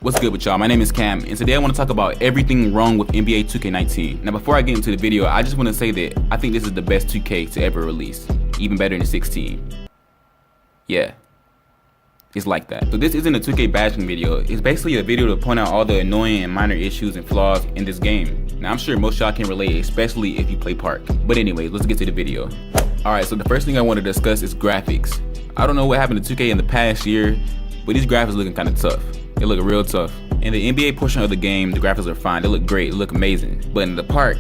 What's good with y'all? My name is Cam, and today I want to talk about everything wrong with NBA 2K19. Now before I get into the video, I just want to say that I think this is the best 2K to ever release, even better than 16. Yeah, it's like that. So this isn't a 2K bashing video, it's basically a video to point out all the annoying and minor issues and flaws in this game. Now I'm sure most y'all can relate, especially if you play Park. But anyways, let's get to the video. Alright, so the first thing I want to discuss is graphics. I don't know what happened to 2K in the past year, but these graphics looking kind of tough. They look real tough. In the NBA portion of the game, the graphics are fine. They look great, they look amazing. But in the Park,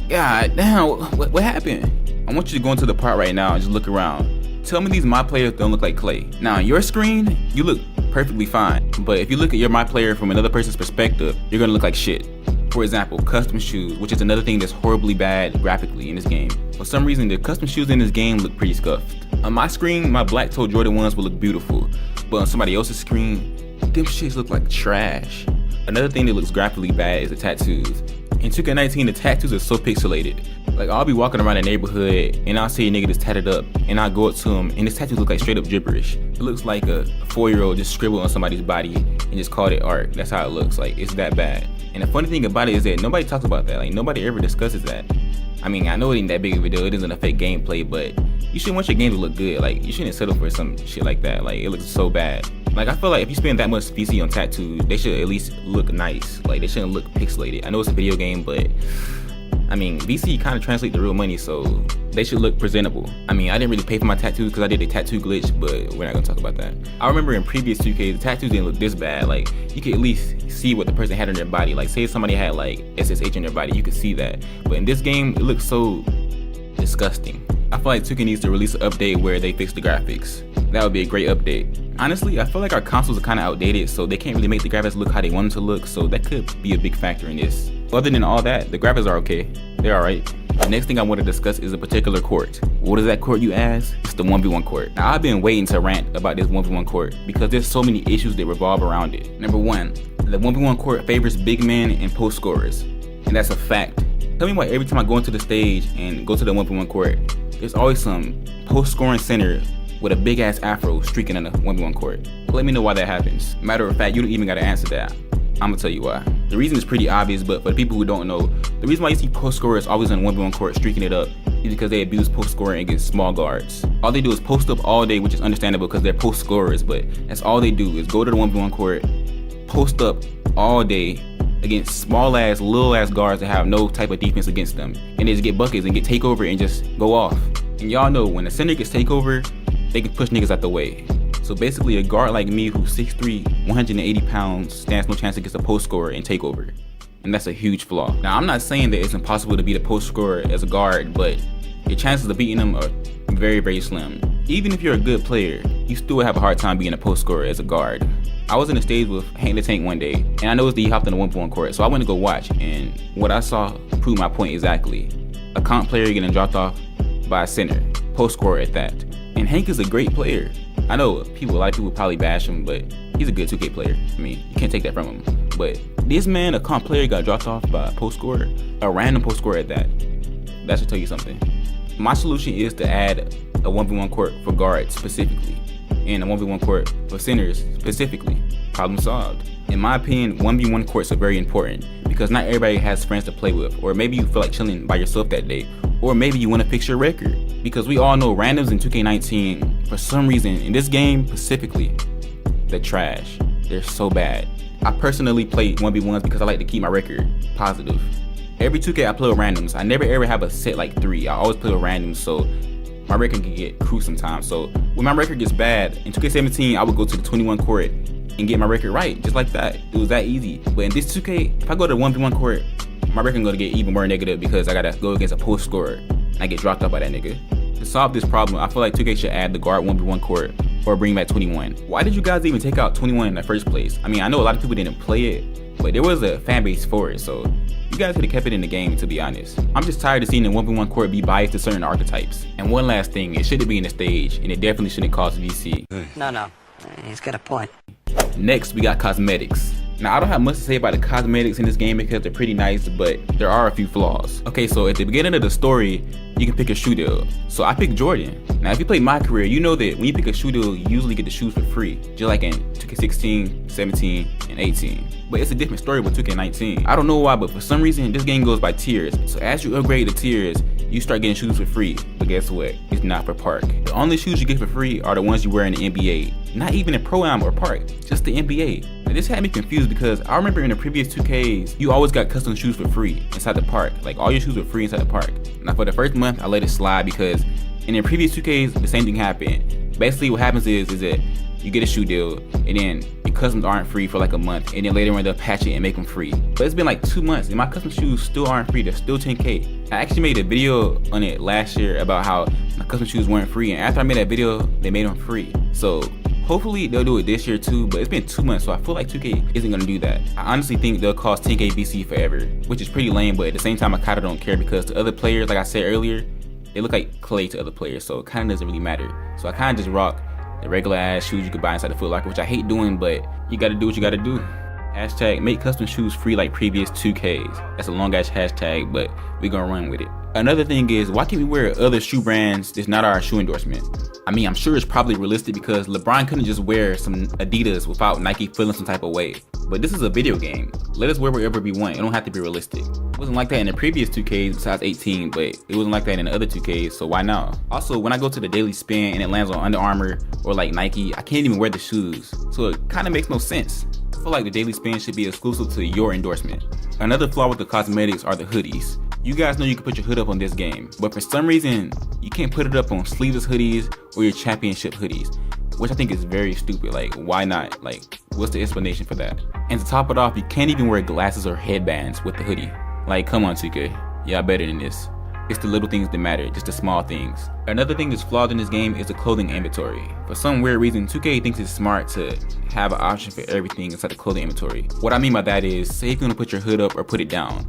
god damn, what happened? I want you to go into the Park right now and just look around. Tell me these My Players don't look like Clay. Now on your screen, you look perfectly fine. But if you look at your My Player from another person's perspective, you're gonna look like shit. For example, custom shoes, which is another thing that's horribly bad graphically in this game. For some reason, the custom shoes in this game look pretty scuffed. On my screen, my black toe Jordan 1s will look beautiful. But on somebody else's screen, them shits look like trash. Another thing that looks graphically bad is the tattoos. In 2K19, the tattoos are so pixelated. Like I'll be walking around the neighborhood and I'll see a nigga that's tatted up and I'll go up to him and his tattoos look like straight up gibberish. It looks like a 4-year-old just scribbled on somebody's body and just called it art. That's how it looks. Like it's that bad. And the funny thing about it is that nobody talks about that. Like nobody ever discusses that. I mean, I know it ain't that big of a deal. It doesn't affect gameplay, but you should want your game to look good. Like you shouldn't settle for some shit like that. Like it looks so bad. Like I feel like if you spend that much VC on tattoos, they should at least look nice. Like they shouldn't look pixelated. I know it's a video game, but I mean VC kind of translate to real money, so they should look presentable. I mean I didn't really pay for my tattoos because I did a tattoo glitch, but we're not gonna talk about that. I remember in previous 2K, the tattoos didn't look this bad. Like you could at least see what the person had on their body. Like say somebody had like SSH on their body, you could see that. But in this game, it looks so disgusting. I feel like 2K needs to release an update where they fix the graphics. That would be a great update. Honestly, I feel like our consoles are kind of outdated, so they can't really make the graphics look how they want them to look, so that could be a big factor in this. Other than all that, the graphics are okay. They're alright. The next thing I want to discuss is a particular court. What is that court, you ask? It's the 1v1 court. Now, I've been waiting to rant about this 1v1 court because there's so many issues that revolve around it. Number one, the 1v1 court favors big men and post scorers, and that's a fact. Tell me why every time I go into the stage and go to the 1v1 court, there's always some post-scoring center with a big-ass afro streaking in the 1v1 court. Let me know why that happens. Matter of fact, you don't even gotta answer that. I'm gonna tell you why. The reason is pretty obvious, but for the people who don't know, the reason why you see post-scorers always on 1v1 court streaking it up is because they abuse post-scoring against small guards. All they do is post up all day, which is understandable because they're post-scorers, but that's all they do is go to the 1v1 court, post up all day against small ass, little ass guards that have no type of defense against them, and they just get buckets and get takeover and just go off. And y'all know when a center gets takeover, they can push niggas out the way. So basically a guard like me who's 6'3", 180 pounds stands no chance against a post scorer and takeover. And that's a huge flaw. Now I'm not saying that it's impossible to beat a post scorer as a guard, but your chances of beating them are very, very slim. Even if you're a good player, you still have a hard time being a post scorer as a guard. I was in the stage with Hank the Tank one day, and I noticed that he hopped on the 1v1 court, so I went to go watch, and what I saw proved my point exactly. A comp player getting dropped off by a center, post scorer at that. And Hank is a great player. I know a lot of people probably bash him, but he's a good 2K player. I mean, you can't take that from him. But this man, a comp player, got dropped off by a post scorer, a random post scorer at that. That should tell you something. My solution is to add a 1v1 court for guards specifically, and a 1v1 court for centers specifically. Problem solved. In my opinion, 1v1 courts are very important because not everybody has friends to play with, or maybe you feel like chilling by yourself that day, or maybe you want to fix your record. Because we all know randoms in 2K19, for some reason, in this game specifically, they're trash. They're so bad. I personally play 1v1s because I like to keep my record positive. Every 2K I play with randoms. I never ever have a set like 3. I always play with randoms, so my record can get crude sometimes. So when my record gets bad, in 2K17 I would go to the 21 court and get my record right, just like that. It was that easy. But in this 2K, if I go to the 1v1 court, my record gonna get even more negative because I gotta go against a post scorer and I get dropped off by that nigga. To solve this problem, I feel like 2K should add the guard 1v1 court or bring back 21. Why did you guys even take out 21 in the first place? I mean, I know a lot of people didn't play it, but there was a fan base for it, so you guys could have kept it in the game, to be honest. I'm just tired of seeing the 1v1 court be biased to certain archetypes. And one last thing, it shouldn't be in the stage, and it definitely shouldn't cost VC. No, he's got a point. Next, we got cosmetics. Now, I don't have much to say about the cosmetics in this game because they're pretty nice, but there are a few flaws. Okay, so at the beginning of the story, you can pick a shoe deal. So I picked Jordan. Now, if you play My Career, you know that when you pick a shoe deal, you usually get the shoes for free, just like in 2K16, 17, and 18. But it's a different story with 2K19. I don't know why, but for some reason, this game goes by tiers. So as you upgrade the tiers, you start getting shoes for free. But guess what? It's not for Park. The only shoes you get for free are the ones you wear in the NBA. Not even in Pro-Am or Park, just the NBA. Now, this had me confused because I remember in the previous 2Ks, you always got custom shoes for free inside the park. Like all your shoes were free inside the park. Now for the first month, I let it slide because in the previous 2Ks, the same thing happened. Basically what happens is that you get a shoe deal and then your customs aren't free for like a month and then later on they'll patch it and make them free. But it's been like 2 months and my custom shoes still aren't free. They're still 10K. I actually made a video on it last year about how my custom shoes weren't free, and after I made that video, they made them free. So hopefully they'll do it this year too, but it's been 2 months, so I feel like 2K isn't gonna do that. I honestly think they'll cost 10K BC forever, which is pretty lame, but at the same time I kinda don't care because to other players, like I said earlier, they look like clay to other players, so it kinda doesn't really matter. So I kinda just rock the regular ass shoes you could buy inside the Foot Locker, which I hate doing, but you gotta do what you gotta do. Hashtag make custom shoes free like previous 2Ks. That's a long ass hashtag, but we gonna run with it. Another thing is, why can't we wear other shoe brands that's not our shoe endorsement? I mean, I'm sure it's probably realistic because LeBron couldn't just wear some Adidas without Nike feeling some type of way. But this is a video game. Let us wear whatever we want. It don't have to be realistic. It wasn't like that in the previous 2Ks besides 18, but it wasn't like that in the other 2Ks, so why not? Also, when I go to the daily spin and it lands on Under Armour or like Nike, I can't even wear the shoes. So it kind of makes no sense. I feel like the daily spin should be exclusive to your endorsement. Another flaw with the cosmetics are the hoodies. You guys know you can put your hood up on this game, but for some reason, you can't put it up on sleeveless hoodies or your championship hoodies, which I think is very stupid. Like, why not? Like, what's the explanation for that? And to top it off, you can't even wear glasses or headbands with the hoodie. Like, come on 2K, y'all better than this. It's the little things that matter, just the small things. Another thing that's flawed in this game is the clothing inventory. For some weird reason, 2K thinks it's smart to have an option for everything inside the clothing inventory. What I mean by that is, say if you want to put your hood up or put it down,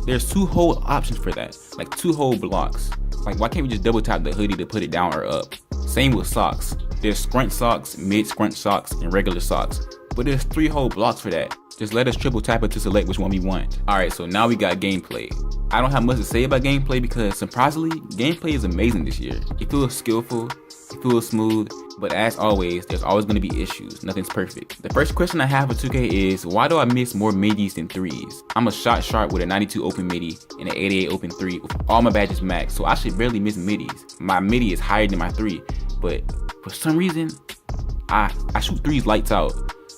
there's 2 whole options for that, like 2 whole blocks. Like, why can't we just double tap the hoodie to put it down or up? Same with socks. There's scrunch socks, mid scrunch socks, and regular socks. But there's 3 whole blocks for that. Just let us triple tap it to select which one we want. Alright, so now we got gameplay. I don't have much to say about gameplay because surprisingly, gameplay is amazing this year. It feels skillful, it feels smooth, but as always, there's always going to be issues. Nothing's perfect. The first question I have for 2K is, why do I miss more middies than threes? I'm a shot sharp with a 92 open midi and an 88 open 3 with all my badges max, so I should barely miss middies. My midi is higher than my 3, but for some reason, I shoot 3s lights out,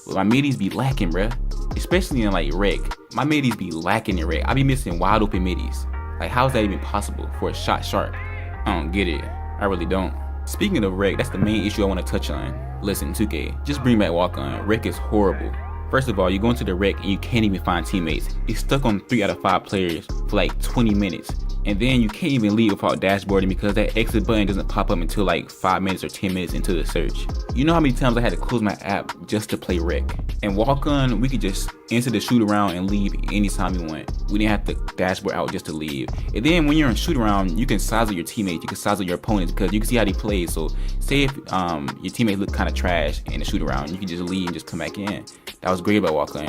but my middies be lacking, bruh. Especially in like rec. My middies be lacking in rec. I be missing wide open middies. Like, how is that even possible for a shot sharp? I don't get it. I really don't. Speaking of rec, that's the main issue I want to touch on. Listen, 2K, just bring back walk-on. Rec is horrible. First of all, you go into the rec and you can't even find teammates. You're stuck on 3 out of 5 players for like 20 minutes. And then you can't even leave without dashboarding because that exit button doesn't pop up until like 5 minutes or 10 minutes into the search. You know how many times I had to close my app just to play rec? And walk-on, we could just enter the shoot around and leave anytime we want. We didn't have to dashboard out just to leave. And then when you're in shoot around, you can size up your teammates, you can size up your opponents because you can see how they play. So say if your teammates look kind of trash in the shoot around, you can just leave and just come back in. That was great about walk-on.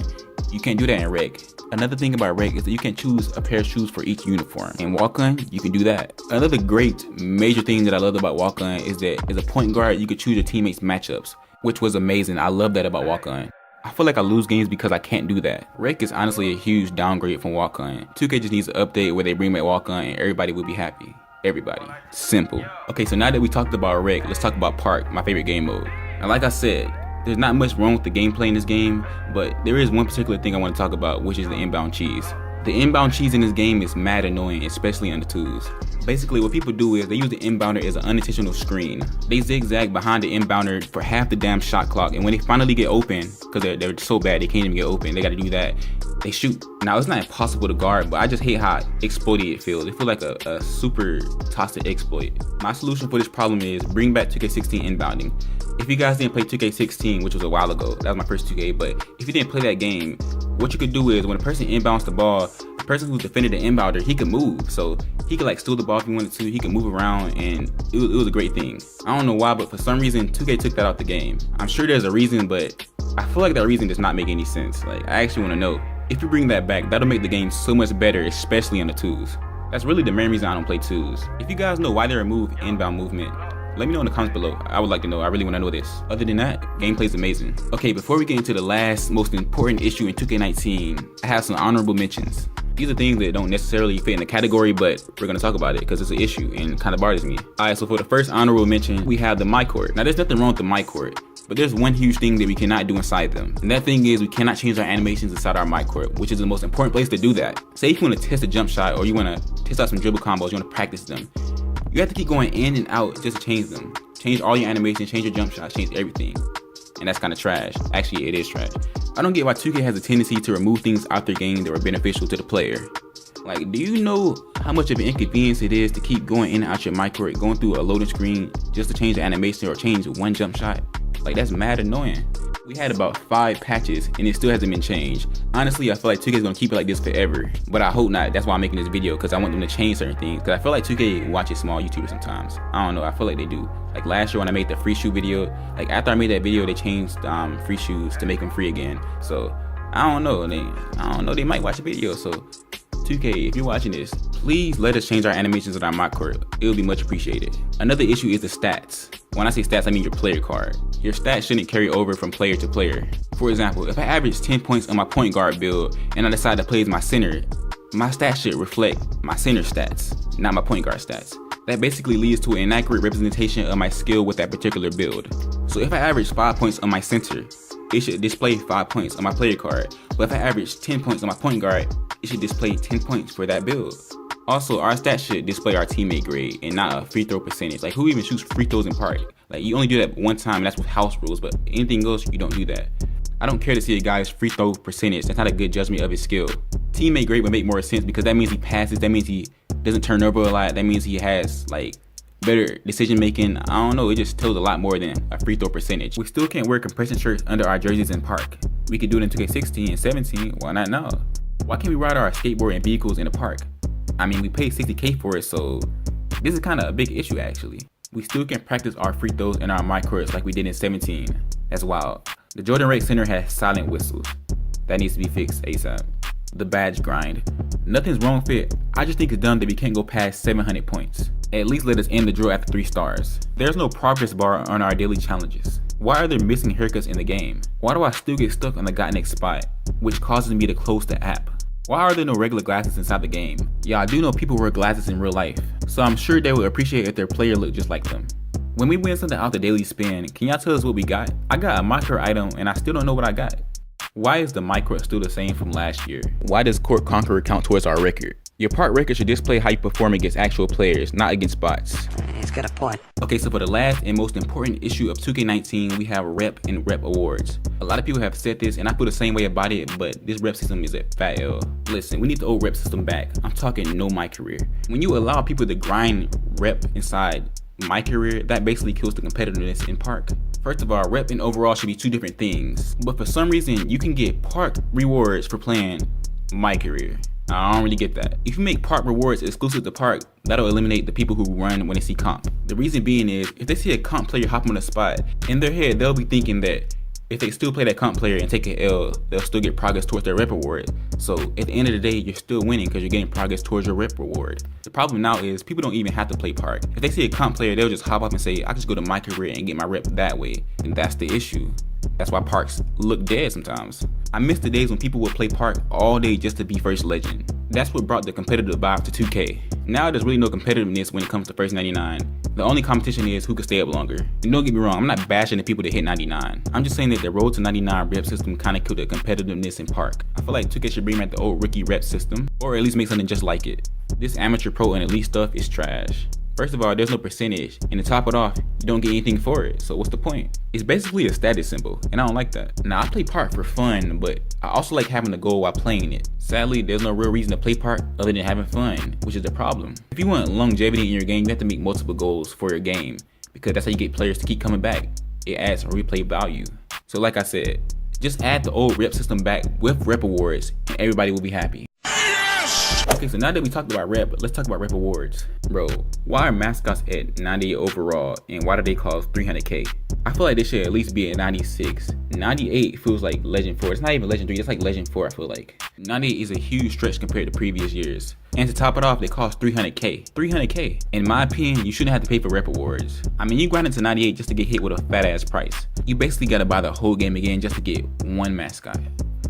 You can't do that in rec. Another thing about rec is that you can choose a pair of shoes for each uniform. In walk-on, you can do that. Another great major thing that I loved about walk-on is that as a point guard, you could choose your teammates' matchups, which was amazing. I love that about walk-on. I feel like I lose games because I can't do that. Rec is honestly a huge downgrade from walk-on. 2K just needs an update where they bring back walk-on and everybody will be happy. Everybody. Simple. Okay, so now that we talked about rec, let's talk about park, my favorite game mode. And like I said, there's not much wrong with the gameplay in this game, but there is one particular thing I want to talk about, which is the inbound cheese. The inbound cheese in this game is mad annoying, especially on the twos. Basically, what people do is they use the inbounder as an unintentional screen. They zigzag behind the inbounder for half the damn shot clock, and when they finally get open, because they're so bad they can't even get open, they gotta do that, they shoot. Now, it's not impossible to guard, but I just hate how exploity it feels. It feels like a super toxic exploit. My solution for this problem is bring back 2K16 inbounding. If you guys didn't play 2K16, which was a while ago, that was my first 2K, but if you didn't play that game, what you could do is when a person inbounds the ball, the person who's defending the inbounder, he can move. So he could like steal the ball if he wanted to, he could move around, and it was a great thing. I don't know why, but for some reason, 2K took that out the game. I'm sure there's a reason, but I feel like that reason does not make any sense. Like, I actually want to know. If you bring that back, that'll make the game so much better, especially on the 2s. That's really the main reason I don't play 2s. If you guys know why they removed inbound movement, let me know in the comments below. I would like to know. I really want to know this. Other than that, gameplay's amazing. Okay, before we get into the last most important issue in 2K19, I have some honorable mentions. These are things that don't necessarily fit in the category, but we're gonna talk about it because it's an issue and it kind of bothers me. Alright, so for the first honorable mention, we have the My Court. Now there's nothing wrong with the My Court, but there's one huge thing that we cannot do inside them. And that thing is we cannot change our animations inside our My Court, which is the most important place to do that. Say if you want to test a jump shot or you want to test out some dribble combos, you want to practice them. You have to keep going in and out just to change them. Change all your animations, change your jump shots, change everything. And that's kind of trash. Actually, it is trash. I don't get why 2K has a tendency to remove things out their game that are beneficial to the player. Like, do you know how much of an inconvenience it is to keep going in and out your My Court, going through a loading screen just to change the animation or change one jump shot? Like, that's mad annoying. We had about 5 patches and it still hasn't been changed. Honestly, I feel like 2K is gonna keep it like this forever, but I hope not. That's why I'm making this video, because I want them to change certain things. Because I feel like 2K watches small YouTubers sometimes. I don't know, I feel like they do. Like last year when I made the free shoe video, like after I made that video, they changed free shoes to make them free again. So I don't know, they might watch the video. So 2K, if you're watching this, please let us change our animations on our My Court. It would be much appreciated. Another issue is the stats. When I say stats, I mean your player card. Your stats shouldn't carry over from player to player. For example, if I average 10 points on my point guard build and I decide to play as my center, my stats should reflect my center stats, not my point guard stats. That basically leads to an inaccurate representation of my skill with that particular build. So if I average 5 points on my center, it should display 5 points on my player card. But if I average 10 points on my point guard, it should display 10 points for that build. Also, our stats should display our teammate grade and not a free throw percentage. Like, who even shoots free throws in Park? Like, you only do that one time, and that's with house rules, but anything else, you don't do that. I don't care to see a guy's free throw percentage. That's not a good judgment of his skill. Teammate grade would make more sense because that means he passes, that means he doesn't turn over a lot, that means he has, like, better decision making. I don't know, it just tells a lot more than a free throw percentage. We still can't wear compression shirts under our jerseys in Park. We could do it in 2K16 and 17, why not now? Why can't we ride our skateboard and vehicles in the park? I mean, we paid $60K for it, so this is kind of a big issue actually. We still can practice our free throws in our My Courts like we did in 17. That's wild. The Jordan Rake Center has silent whistles. That needs to be fixed ASAP. The badge grind. Nothing's wrong with it. I just think it's dumb that we can't go past 700 points. At least let us end the drill after 3 stars. There's no progress bar on our daily challenges. Why are there missing haircuts in the game? Why do I still get stuck on the got next spot, which causes me to close the app? Why are there no regular glasses inside the game? Yeah, I do know people wear glasses in real life, so I'm sure they would appreciate if their player looked just like them. When we win something out the daily spin, can y'all tell us what we got? I got a My Court item and I still don't know what I got. Why is the My Court still the same from last year? Why does Court Conqueror count towards our record? Your Park record should display how you perform against actual players, not against bots. He's got a point. Okay, so for the last and most important issue of 2K19, we have rep and rep awards. A lot of people have said this and I feel the same way about it, but this rep system is a fat L. Listen, we need the old rep system back. I'm talking no My Career. When you allow people to grind rep inside My Career, that basically kills the competitiveness in Park. First of all, rep and overall should be 2 different things, but for some reason you can get Park rewards for playing My Career. I don't really get that. If you make Park rewards exclusive to Park, that'll eliminate the people who run when they see comp. The reason being is, if they see a comp player hop on the spot, in their head they'll be thinking that if they still play that comp player and take an L, they'll still get progress towards their rep reward. So at the end of the day, you're still winning because you're getting progress towards your rep reward. The problem now is people don't even have to play Park. If they see a comp player, they'll just hop up and say, I just go to My Career and get my rep that way. And that's the issue. That's why Parks look dead sometimes. I miss the days when people would play Park all day just to be first legend. That's what brought the competitive vibe to 2K. Now there's really no competitiveness when it comes to first 99. The only competition is who can stay up longer. And don't get me wrong, I'm not bashing the people that hit 99. I'm just saying that the road to 99 rep system kinda killed the competitiveness in Park. I feel like 2K should bring back the old rookie rep system, or at least make something just like it. This amateur pro and elite stuff is trash. First of all, there's no percentage, and to top it off, you don't get anything for it, so what's the point? It's basically a status symbol, and I don't like that. Now, I play Park for fun, but I also like having a goal while playing it. Sadly, there's no real reason to play Park other than having fun, which is the problem. If you want longevity in your game, you have to make multiple goals for your game, because that's how you get players to keep coming back. It adds replay value. So like I said, just add the old rep system back with rep awards, and everybody will be happy. Okay, Okay, so now that we talked about rep, let's talk about rep awards. Bro, why are mascots at 98 overall and why do they cost 300K? I feel like they should at least be at 96. 98 feels like Legend 4. It's not even Legend 3, it's like Legend 4, I feel like. 98 is a huge stretch compared to previous years. And to top it off, they cost 300K. 300K. In my opinion, you shouldn't have to pay for rep awards. I mean, you grind into 98 just to get hit with a fat ass price. You basically gotta buy the whole game again just to get one mascot.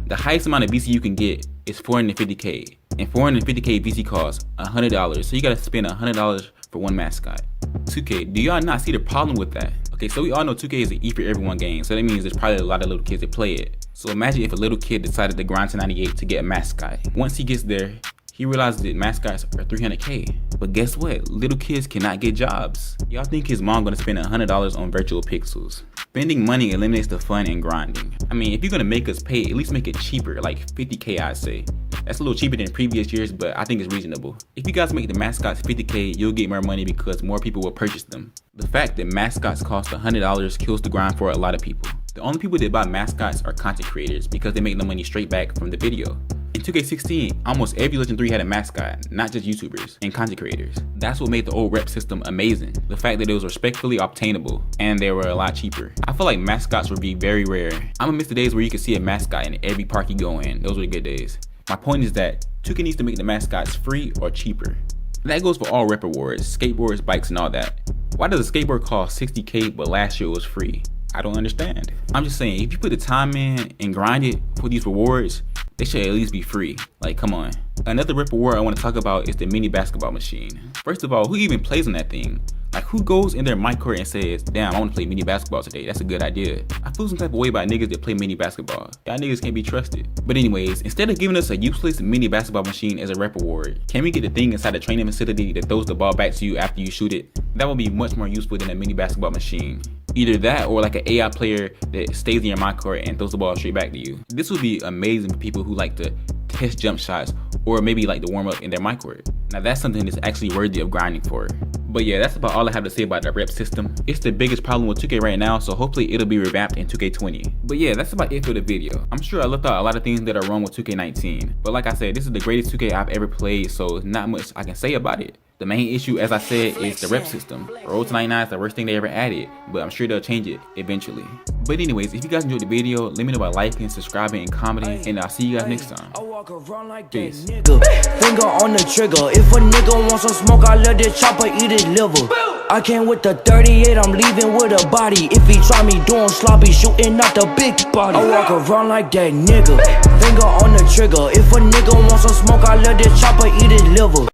The highest amount of VC you can get is 450K. And 450K VC costs $100, so you gotta spend $100 for one mascot. 2K, do y'all not see the problem with that? Okay, so we all know 2K is an E for everyone game, so that means there's probably a lot of little kids that play it. So imagine if a little kid decided to grind to 98 to get a mascot. Once he gets there, he realizes that mascots are 300K. But guess what? Little kids cannot get jobs. Y'all think his mom gonna spend $100 on virtual pixels? Spending money eliminates the fun in grinding. I mean, if you're gonna make us pay, at least make it cheaper, like 50K I'd say. That's a little cheaper than previous years, but I think it's reasonable. If you guys make the mascots 50K, you'll get more money because more people will purchase them. The fact that mascots cost $100 kills the grind for a lot of people. The only people that buy mascots are content creators because they make the money straight back from the video. In 2K16, almost every Legend 3 had a mascot, not just YouTubers and content creators. That's what made the old rep system amazing. The fact that it was respectfully obtainable and they were a lot cheaper. I feel like mascots would be very rare. I'ma miss the days where you can see a mascot in every park you go in. Those were the good days. My point is that 2K needs to make the mascots free or cheaper. That goes for all rep awards, skateboards, bikes, and all that. Why does a skateboard cost 60K but last year it was free? I don't understand. I'm just saying, if you put the time in and grind it for these rewards, they should at least be free. Like, come on. Another rep award I want to talk about is the mini basketball machine. First of all, who even plays on that thing? Like, who goes in their mic court and says, damn, I want to play mini basketball today. That's a good idea. I feel some type of way about niggas that play mini basketball. Y'all niggas can't be trusted. But anyways, instead of giving us a useless mini basketball machine as a rep award, can we get the thing inside the training facility that throws the ball back to you after you shoot it? That would be much more useful than a mini basketball machine. Either that or like an AI player that stays in your mic court and throws the ball straight back to you. This would be amazing for people who like to test jump shots or maybe like to warm up in their mic court. Now that's something that's actually worthy of grinding for. But yeah, that's about all I have to say about the rep system. It's the biggest problem with 2K right now, so hopefully it'll be revamped in 2K20. But yeah, that's about it for the video. I'm sure I left out a lot of things that are wrong with 2K19. But like I said, this is the greatest 2K I've ever played, so not much I can say about it. The main issue, as I said, is the rep system. Road to 99 is the worst thing they ever added, but I'm sure they'll change it eventually. But anyways, if you guys enjoyed the video, let me know by liking, subscribing, and commenting, and I'll see you guys next time. Peace. Finger on the trigger. If a nigga wants some smoke, I let this chopper eat his liver. I came with the 38, I'm leaving with a body. If he try me doing sloppy, shooting out the big body. I walk around like that nigga. Finger on the trigger. If a nigga wants some smoke, I let this chopper eat his liver.